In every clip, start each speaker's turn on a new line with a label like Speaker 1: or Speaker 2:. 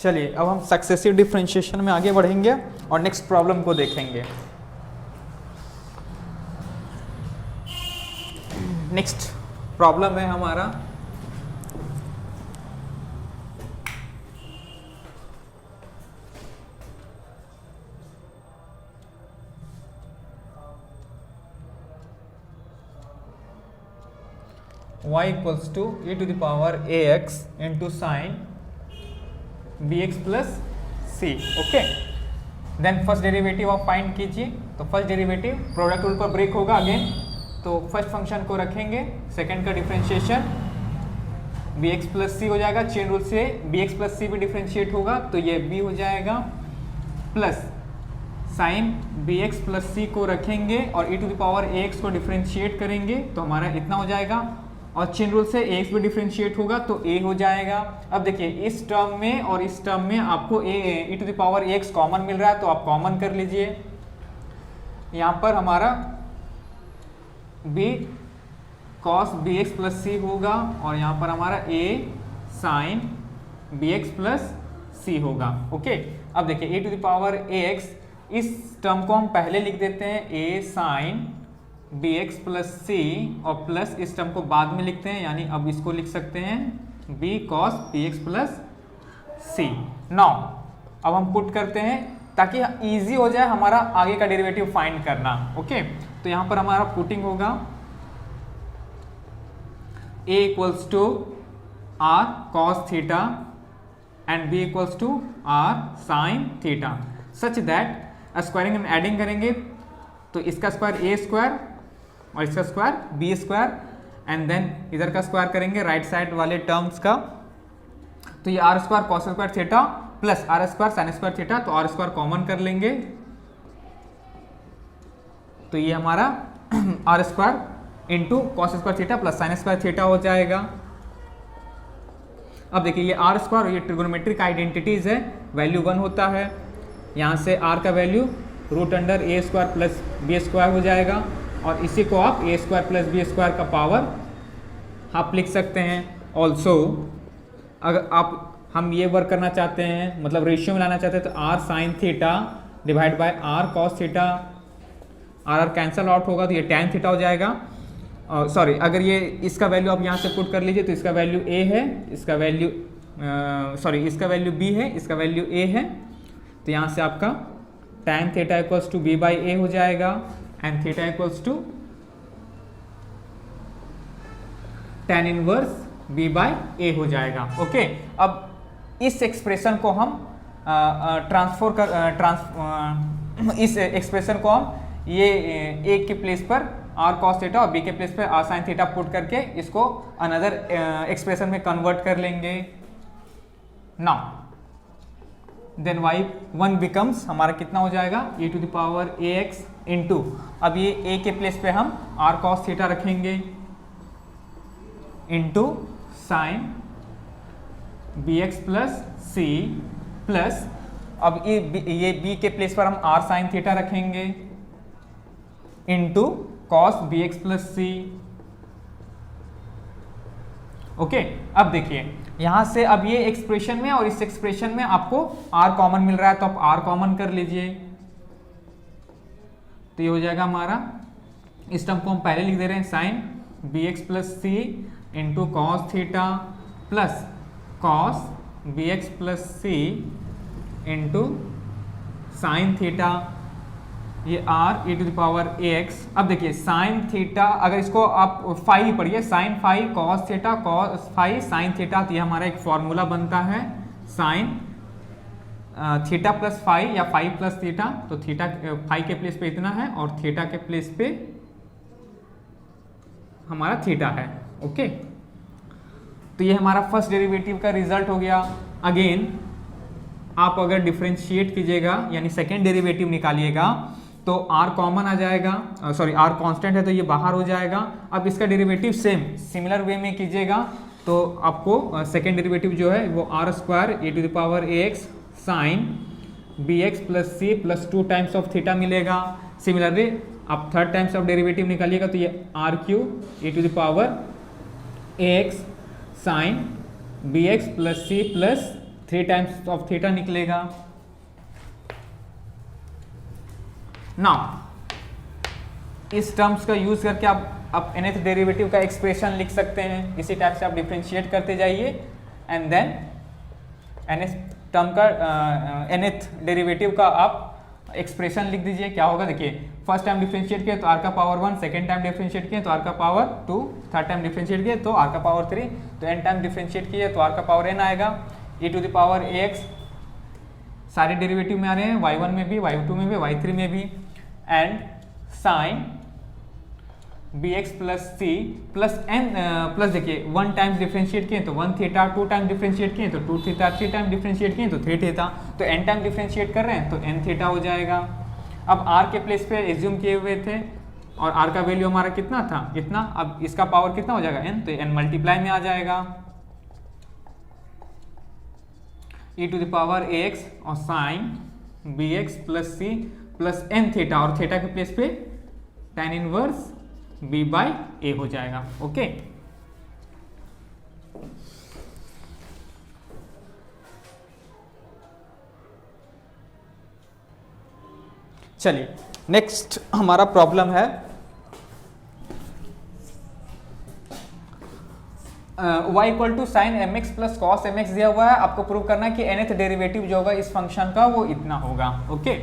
Speaker 1: चलिए अब हम सक्सेसिव डिफरेंशिएशन में आगे बढ़ेंगे और नेक्स्ट प्रॉब्लम को देखेंगे। नेक्स्ट प्रॉब्लम है हमारा y equals to e to the power ax into sin bx plus c। Okay, then first derivative of find कीजिए। तो फर्स्ट डेरिवेटिव प्रोडक्ट रूल पर ब्रेक होगा अगेन, तो फर्स्ट फंक्शन को रखेंगे, सेकंड का डिफरेंशिएशन bx प्लस सी हो जाएगा, चेन रूल से bx प्लस सी भी डिफरेंशिएट होगा तो ये b हो जाएगा, plus sine bx plus C को रखेंगे और e to the power ax को डिफरेंशिएट करेंगे तो हमारा इतना हो जाएगा, और चेन रूल से ax भी डिफरेंशिएट होगा तो a हो जाएगा। अब देखिए इस टर्म में और इस टर्म में आपको e to the power ax common मिल रहा है तो आप कॉमन कर लीजिए। यहाँ पर हमारा b cos bx plus C होगा और यहाँ पर हमारा a sin bx plus C होगा। ओके, अब देखिए e to the power ax, इस टर्म को हम पहले लिख देते हैं a sin bx plus C और प्लस इस टर्म को बाद में लिखते हैं, यानी अब इसको लिख सकते हैं b cos bx प्लस सी। नाउ अब हम पुट करते हैं ताकि इजी हो जाए हमारा आगे का डेरिवेटिव फाइंड करना। ओके, तो यहाँ पर हमारा पुटिंग होगा a equals to r cos theta and b equals to r sin theta, such that squaring and adding करेंगे तो इसका स्क्वायर a स्क्वायर और इसका square b square and then इधर का स्क्वायर करेंगे राइट साइड वाले टर्म्स का, तो ये R square cos square theta plus R square sine square theta, तो आर स्क्वायर कॉमन कर लेंगे तो ये हमारा R square into cos square theta plus sine square theta हो जाएगा। अब देखिए ये आर स्क्वायर और ये ट्रिगोनोमेट्रिक आइडेंटिटीज है, वैल्यू 1 होता है, यहाँ से आर का वैल्यू रूट अंडर ए स्क्वायर प्लस बी स्क्वायर हो जाएगा और इसी को आप ए स्क्वायर प्लस बी स्क्वायर का पावर आप लिख सकते हैं। ऑल्सो अगर हम ये वर्क करना चाहते हैं, मतलब रेशियो में लाना चाहते हैं, तो R sine theta divide by R cos theta, R cancel out होगा तो ये टैन थीटा हो जाएगा। सॉरी, अगर ये इसका वैल्यू आप यहाँ से पुट कर लीजिए तो इसका वैल्यू ए है, इसका वैल्यू इसका वैल्यू बी है, इसका वैल्यू ए है, तो यहाँ से आपका tan theta equals to B by A हो जाएगा and theta equals to tan inverse b by A हो जाएगा। ओके, अब इस एक्सप्रेशन को हम इस एक्सप्रेशन को हम ये a के प्लेस पर r cos थीटा और b के प्लेस पर r sin थीटा पुट करके इसको अनदर एक्सप्रेशन में कन्वर्ट कर लेंगे। नाउ देन y1 बिकम्स हमारा कितना हो जाएगा e to the power ax into, अब ये a के प्लेस पे हम r cos थीटा रखेंगे into sine bx plus c plus, अब ये b के प्लेस पर हम r sin थीटा रखेंगे into cos bx plus c। Okay, अब देखिए यहाँ से अब ये एक्सप्रेशन में और इस एक्सप्रेशन में आपको r कॉमन मिल रहा है तो आप r कॉमन कर लीजिए, तो ये हो जाएगा हमारा, इस टर्म को हम पहले लिख दे रहे हैं sine bx plus C into cos theta plus cos bx plus C into sine theta, ये r e to the power ax। अब देखिए साइन थीटा, अगर इसको आप फाई ही पढ़िए, sine phi cos theta cos phi sine theta, तो ये हमारा एक फॉर्मूला बनता है साइन थीटा प्लस फाई या फाई प्लस थीटा, तो थीटा फाई के प्लेस पे इतना है और थीटा के प्लेस पे हमारा थीटा है। ओके, तो ये हमारा फर्स्ट डेरिवेटिव का रिजल्ट हो गया। अगेन आप अगर डिफरेंशिएट कीजिएगा यानी सेकेंड डेरिवेटिव निकालिएगा तो r कॉमन आ जाएगा, सॉरी r कांस्टेंट है तो ये बाहर हो जाएगा। अब इसका डेरिवेटिव सिमिलर वे में कीजिएगा तो आपको सेकेंड डेरिवेटिव जो है वो r square e to the power ax sine bx plus C plus 2 times of theta मिलेगा। सिमिलरली आप थर्ड टाइम्स ऑफ डेरिवेटिव निकालिएगा तो ये r cube e to the power ax sine bx plus C plus 3 times of theta निकलेगा। Now इस terms का use करके आप nth डेरिवेटिव का एक्सप्रेशन लिख सकते हैं। इसी टाइप से आप डिफरेंशिएट करते जाइए एंड देन nth टर्म का nth डेरिवेटिव का आप एक्सप्रेशन लिख दीजिए। क्या होगा देखिए, फर्स्ट टाइम डिफरेंशिएट किए तो r का पावर 1, सेकेंड टाइम डिफरेंशिएट किए तो r का पावर 2, थर्ड टाइम डिफरेंशिएट किए तो r का पावर 3, तो n टाइम डिफरेंशिएट किए तो r का पावर n आएगा। e to the power ax सारे डेरिवेटिव में आ रहे हैं, y1 में भी, y2 में भी, y3 में भी, and sine bx plus c plus n plus देखिए 1 टाइम्स डिफरेंशिएट किए तो 1 थीटा, 2 टाइम डिफरेंशिएट किए तो 2 थीटा, 3 टाइम डिफरेंशिएट किए तो 3 थीटा, तो n टाइम डिफरेंशिएट कर रहे हैं तो n थीटा हो जाएगा। अब r के प्लेस पे एज्यूम किए हुए थे और r का वैल्यू हमारा कितना था, इतना, अब इसका पावर कितना हो जाएगा n, तो n मल्टीप्लाई में आ जाएगा e to the power ax और sine bx plus c plus n theta, और थीटा के प्लेस पे tan inverse b by a हो जाएगा। ओके, चलिए नेक्स्ट हमारा प्रॉब्लम है y equal to sine M X plus cos M X दिया हुआ है। आपको प्रूव करना है कि nth डेरिवेटिव जो होगा इस फंक्शन का वो इतना होगा। ओके,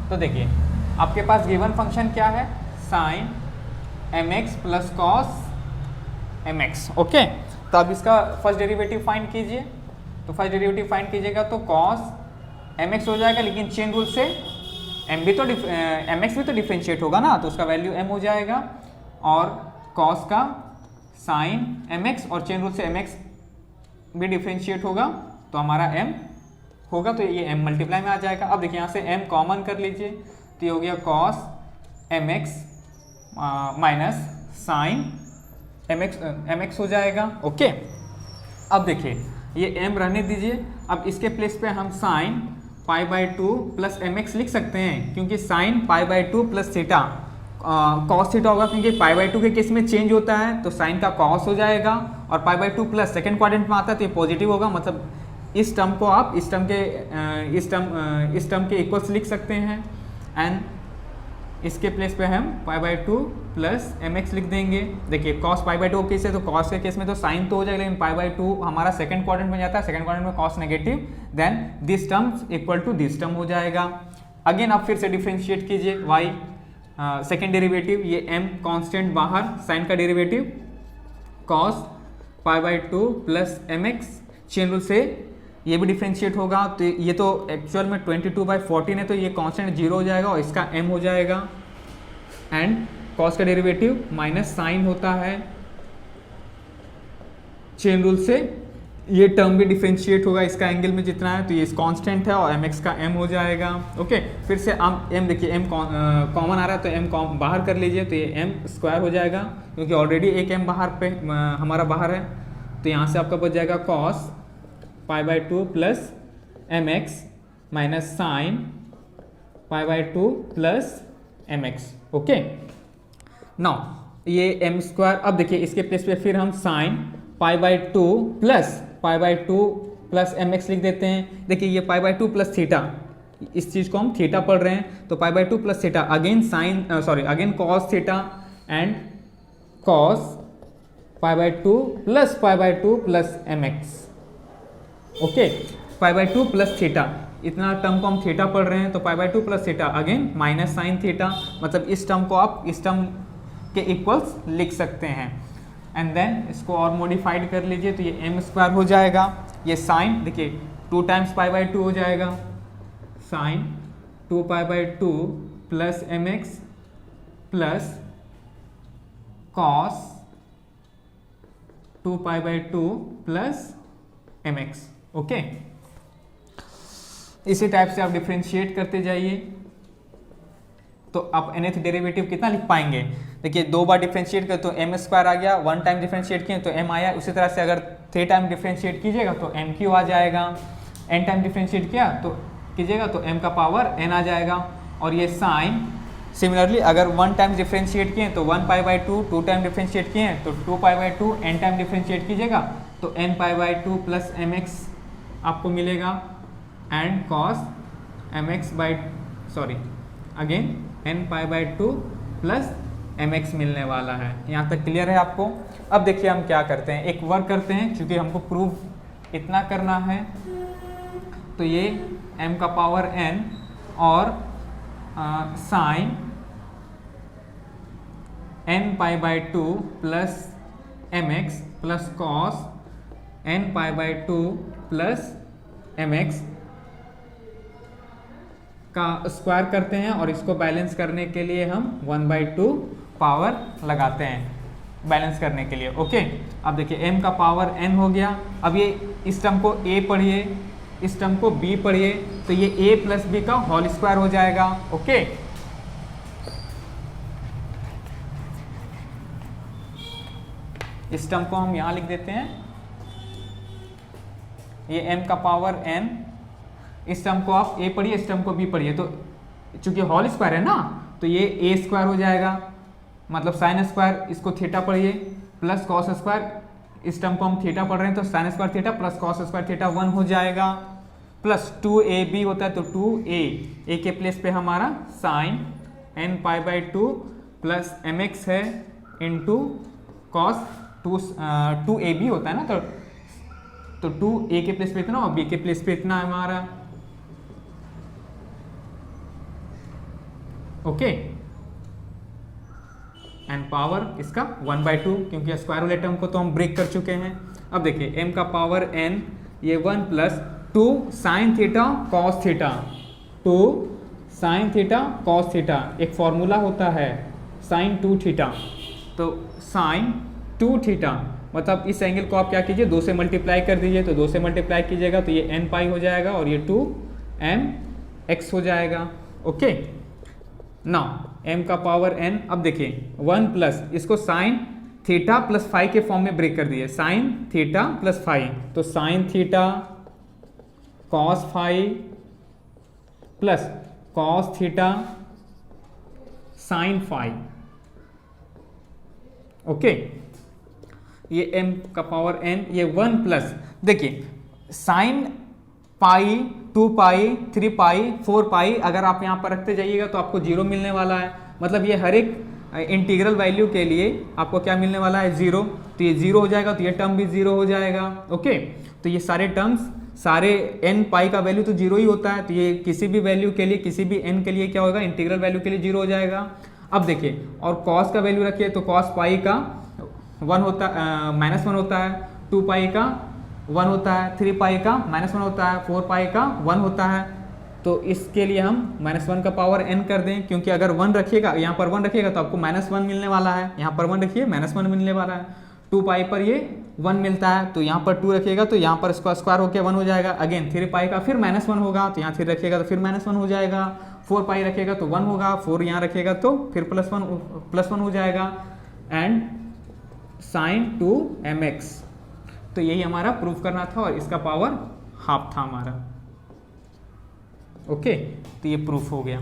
Speaker 1: तो देखिए आपके पास गिवन फंक्शन क्या है, sine M X plus cos M X. Okay, तो अब इसका फर्स्ट डेरिवेटिव फाइंड कीजिए। तो फर्स्ट डेरिवेटिव फाइंड कीजिएगा तो कॉस एम एक्स हो जाएगा, लेकिन चेन रूल से एम एक्स भी तो डिफरेंशिएट होगा ना, तो उसका वैल्यू m हो जाएगा, और कॉस का साइन एम एक्स और चेन रूल से एम एक्स भी डिफरेंशिएट होगा तो हमारा m होगा, तो ये m मल्टीप्लाई में आ जाएगा। अब देखिए यहाँ से m कॉमन कर लीजिए तो ये हो गया cos M X minus sine M X हो जाएगा। ओके, अब देखिए ये m रहने दीजिए। अब इसके प्लेस पे हम sine pi by 2 plus M X लिख सकते हैं, क्योंकि sine pi by 2 plus theta cos theta होगा, क्योंकि पाई बाई 2 के केस में चेंज होता है तो साइन का कॉस हो जाएगा, और पाई बाई 2 प्लस सेकेंड क्वाड्रेंट में आता है तो ये पॉजिटिव होगा। मतलब इस टर्म को आप इस टर्म के इक्वल्स लिख सकते हैं, एंड इसके प्लेस पे हम pi by 2 plus M X लिख देंगे। देखिए कॉस पाई बाई 2 केस है तो कॉस के केस में तो साइन तो हो जाएगा, लेकिन पाई बाई 2 हमारा सेकंड क्वाड्रेंट में जाता है, सेकंड क्वाड्रेंट में cos negative, then this term equal to this term हो जाएगा। अगेन आप फिर से डिफरेंशिएट कीजिए y सेकेंड डेरिवेटिव, ये m कांस्टेंट बाहर, साइन का derivative cos pi by 2 plus M X, chain rule से ये भी डिफरेंशिएट होगा, तो ये तो एक्चुअल में 22/14 है तो ये कांस्टेंट 0 हो जाएगा और इसका m हो जाएगा, एंड कॉस का डेरिवेटिव माइनस साइन होता है, चेन रूल से ये टर्म भी डिफरेंशिएट होगा, इसका एंगल में जितना है तो ये कांस्टेंट है और mx का m हो जाएगा। ओके, फिर से आप m देखिए m कॉमन आ रहा है तो m बाहर कर लीजिए तो ये m स्क्वायर हो जाएगा, क्योंकि ऑलरेडी एक m बाहर पे हमारा बाहर है, तो यहाँ से आपका बच जाएगा cos pi by 2 plus M X minus sine pi by 2 plus M X. Okay, now ये m स्क्वायर, अब देखिए इसके प्लेस पे फिर हम sine pi by 2 plus pi by 2 plus M X लिख देते हैं। देखिए ये पाई बाई 2 प्लस थीटा, इस चीज़ को हम थीटा पढ़ रहे हैं, तो pi by 2 plus theta again again cos theta and cos pi by 2 plus pi by 2 plus M X. Okay, pi by 2 plus theta, इतना टर्म को हम थीटा पढ़ रहे हैं तो pi by 2 plus theta again minus sine theta, मतलब इस term को आप इस टर्म के इक्वल्स लिख सकते हैं, एंड देन इसको और मॉडिफाइड कर लीजिए तो ये m स्क्वायर हो जाएगा। ये साइन देखिए 2 टाइम्स पाई बाई 2 हो जाएगा, sine 2 pi by 2 plus M X plus cos 2 pi by 2 plus M X. Okay, इसी टाइप से आप डिफरेंशिएट करते जाइए तो आप nth डेरिवेटिव कितना लिख पाएंगे। देखिए 2 बार डिफरेंशिएट कर तो m स्क्वायर आ गया, 1 टाइम डिफरेंशिएट किए तो m आया, उसी तरह से अगर 3 टाइम डिफरेंशिएट कीजिएगा तो m क्यू आ जाएगा, n टाइम डिफरेंशिएट किया तो कीजिएगा तो m का पावर n आ जाएगा, और ये साइन सिमिलरली अगर 1 टाइम डिफ्रेंशिएट किए तो 1π/2, 2 टाइम डिफ्रेंशिएट किए तो 2π/2, n टाइम डिफ्रेंशिएट कीजिएगा तो nπ/2 प्लस mx आपको मिलेगा and cos mx again nπ/2 plus mx मिलने वाला है। यहाँ तक क्लियर है आपको। अब देखिए हम क्या करते हैं, एक वर्क करते हैं, क्योंकि हमको प्रूफ इतना करना है तो ये m का पावर n और sine nπ/2 plus mx plus cos nπ/2 plus mx का स्क्वायर करते हैं और इसको बैलेंस करने के लिए हम 1/2 पावर लगाते हैं बैलेंस करने के लिए। ओके, अब देखिए m का पावर n हो गया। अब ये इस टर्म को a पढ़िए, इस टर्म को b पढ़िए, तो ये a प्लस b का होल स्क्वायर हो जाएगा। ओके, इस टर्म को हम यहां लिख देते हैं, ये m का पावर n, इस टर्म को आप a पढ़िए, इस टर्म को b पढ़िए, तो चूंकि होल स्क्वायर है ना तो ये a स्क्वायर हो जाएगा, मतलब साइन स्क्वायर, इसको थीटा पढ़िए, प्लस कॉस स्क्वायर, इस टर्म को हम थीटा पढ़ रहे हैं तो sign square theta plus cos square theta 1 हो जाएगा, प्लस 2ab होता है तो 2a के प्लेस पे हमारा साइन nπ/2 प्लस mx है इंटू कॉस 2ab होता है ना, तो 2a के प्लेस पे इतना और b के प्लेस पे इतना है हमारा। ओके, एंड पावर इसका 1/2, क्योंकि स्क्वायर वाले टर्म को तो हम ब्रेक कर चुके हैं। अब देखिए m का पावर n, ये 1 plus 2 sign theta cos theta, 2 sign theta cos theta, एक फॉर्मूला होता है साइन 2 थीटा, तो साइन 2 थीटा मतलब इस एंगल को आप क्या कीजिए 2 से मल्टीप्लाई कर दीजिए, तो 2 से मल्टीप्लाई कीजिएगा तो ये n पाई हो जाएगा और ये 2mx हो जाएगा। ओके, नाउ m का पावर n, अब देखिए 1 प्लस इसको साइन थीटा प्लस फाई के फॉर्म में ब्रेक कर दिए, साइन थीटा प्लस फाई, तो sine theta cos phi plus cos theta sine phi. Okay, ये m का पावर n, ये 1 प्लस देखिए साइन पाई 2 पाई 3 पाई 4 पाई अगर आप यहाँ पर रखते जाइएगा तो आपको 0 मिलने वाला है, मतलब ये हर एक इंटीग्रल वैल्यू के लिए आपको क्या मिलने वाला है 0, तो ये 0 हो जाएगा, तो ये टर्म भी 0 हो जाएगा। ओके, तो ये सारे टर्म्स, सारे n पाई का वैल्यू तो 0 ही होता है, तो ये किसी भी वैल्यू के लिए, किसी भी n के लिए क्या होगा, इंटीग्रल वैल्यू के लिए 0 हो जाएगा। अब देखिए और cos का वैल्यू रखिए तो cos पाई का 1 होता -1 होता है, 2 पाई का 1 होता है, 3 पाई का -1 होता है, 4 पाई का 1 होता है, तो इसके लिए हम -1 का पावर n कर दें, क्योंकि अगर 1 रखिएगा यहाँ पर 1 रखिएगा तो आपको -1 मिलने वाला है, यहाँ पर 1 रखिए -1 मिलने वाला है, 2 पाई पर ये 1 मिलता है तो यहाँ पर 2 रखिएगा तो यहाँ पर इसका स्क्वायर होकर 1 हो जाएगा, अगेन 3 पाई का फिर -1 होगा तो यहाँ 3 रखिएगा तो फिर -1 हो जाएगा, 4 पाई रखिएगा तो 1 होगा, 4 यहाँ रखिएगा तो फिर +1 हो जाएगा, एंड साइन 2mx। तो यही हमारा प्रूफ करना था और इसका पावर हाफ था हमारा। ओके, तो ये प्रूफ हो गया।